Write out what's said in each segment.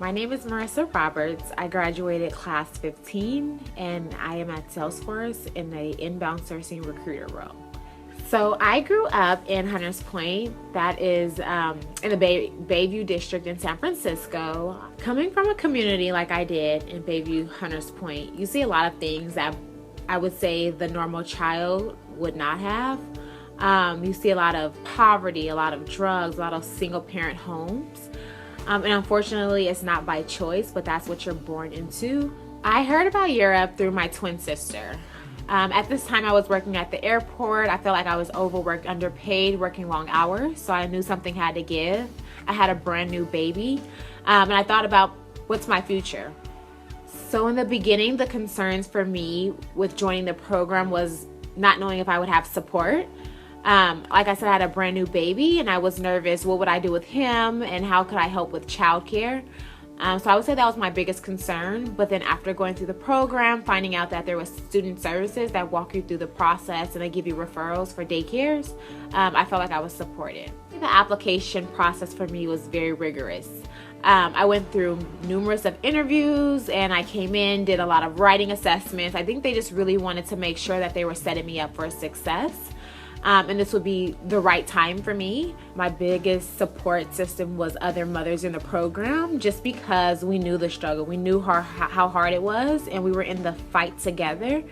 My name is Marissa Roberts. I graduated class 15 and I am at Salesforce in the inbound sourcing recruiter role. So I grew up in Hunters Point, that is in the Bayview district in San Francisco. Coming from a community like I did in Bayview, Hunters Point, you see a lot of things that I would say the normal child would not have. You see a lot of poverty, a lot of drugs, a lot of single parent homes. And unfortunately, it's not by choice, but that's what you're born into. I heard about Europe through my twin sister. At this time, I was working at the airport. I felt like I was overworked, underpaid, working long hours, so I knew something had to give. I had a brand new baby, and I thought about what's my future. So in the beginning, the concerns for me with joining the program was not knowing if I would have support. Like I said, I had a brand new baby and I was nervous. What would I do with him and how could I help with childcare? So I would say that was my biggest concern. But then after going through the program, finding out that there was student services that walk you through the process and they give you referrals for daycares, I felt like I was supported. The application process for me was very rigorous. I went through numerous of interviews and I came in, did a lot of writing assessments. I think they just really wanted to make sure that they were setting me up for success. And this would be the right time for me. My biggest support system was other mothers in the program, just because we knew the struggle. We knew how hard it was, and we were in the fight together.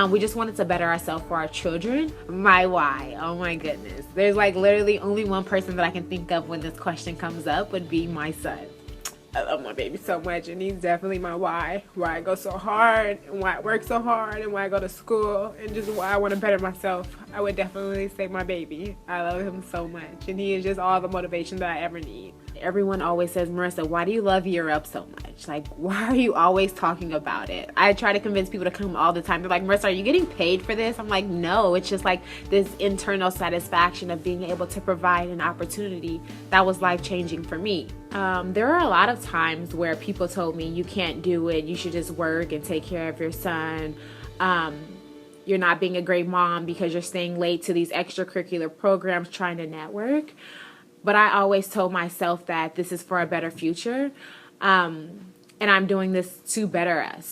We just wanted to better ourselves for our children. My why, oh my goodness. There's like literally only one person that I can think of when this question comes up would be my son. I love my baby so much, and he's definitely my why I go so hard and why I work so hard and why I go to school and just why I want to better myself. I would definitely say my baby. I love him so much, and he is just all the motivation that I ever need. Everyone always says, Marissa, why do you love Europe so much? Like, why are you always talking about it? I try to convince people to come all the time. They're like, Marissa, are you getting paid for this? I'm like, no, it's just like this internal satisfaction of being able to provide an opportunity that was life-changing for me. There are a lot of times where people told me, you can't do it, you should just work and take care of your son. You're not being a great mom because you're staying late to these extracurricular programs trying to network. But I always told myself that this is for a better future. And I'm doing this to better us.